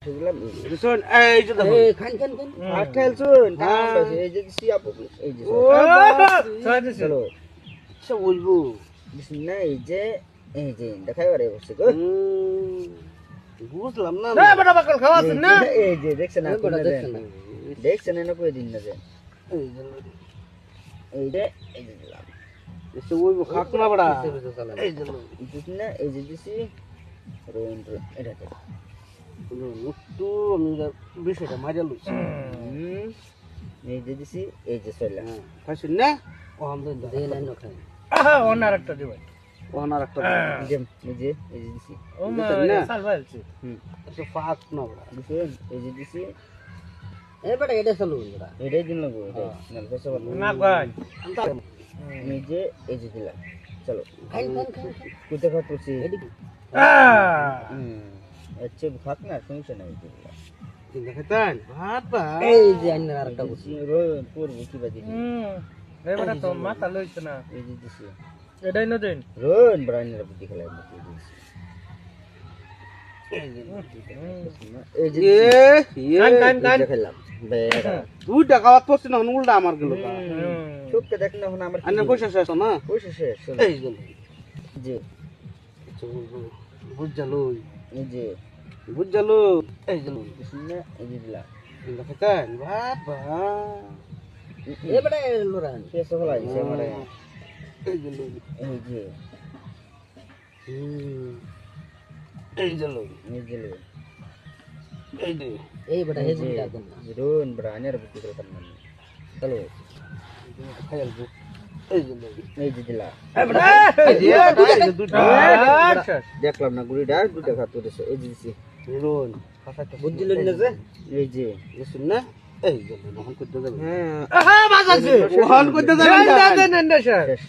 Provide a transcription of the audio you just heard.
দিলাম শুন এই যে দেখো খান আর খেলছুন এই যে দিছি আপু এই যে চলো সে বলবো না এই যে দেখাই পারে বসে গো বুঝলাম না না বড় বাকল খাওয়াছেন না এই যে দেখছেন না দেখছেন না কই দিন না যে এই যে দিলাম সে বলবো খাক না বড়া এই যে দিছি না এই যে দিছি রোন এটা একটু আমি বিষয়টা মারিয়া লইছি এই যে দিছি এই যে চলে খাইছেন না ও আমাদের দেন না খাই আহা অনার একটা দিবেন ওনার একটা এই যে দিছি ও মা সাল ভাইছে সে ফাক না বড়া দিছেন এই যে দিছি এ বড়া এটা চলো বড়া এটাই দিন লাগো এটা না কষ্ট না ভাই এই যে দিলাম চলো কুতে খাত করছি আচ্ছা খাক না সমস্যা নাই দেখাতেন বাবা এই যে আইনার আরেকটা বসি রোন করব কি বাজি এবারে তো মাথা লইছে না এই যে দিছি এটাই না দেন রোন ব্রাইনের বুদ্ধি খেলাই দিছি এই যে কান খেলাম বেড়া দুইটা খাওয়াত পড়ছে না উল্টা আমার গেল চোখটা দেখ না এখন আমার আন্না পয়সা শেষ না পয়সা শেষ এই গেল যে বুঝালো এই যে বুঝালো এই গেল না এই যে দিলাম দেখাতেন বাবা এবারে লোরান কেসে হলাই সে আমারে এই গেল এই যে এই গেল এই যে এই দে এই বড় এই যে রোন ব্রাইনের বুদ্ধি খেলতাম না চলো খাইল এই গেল এই যে দিলা দুইটা দেখলাম না গুড়িটা দুইটা খাত করেছে এই যে দিছি রোন বুদ্ধি লইন না যে এই যে বুঝছেন না এই গেল মোহন করতে যাবে হ্যাঁ আহা বাজাছে মোহন করতে যাবে দেন না স্যার শেষ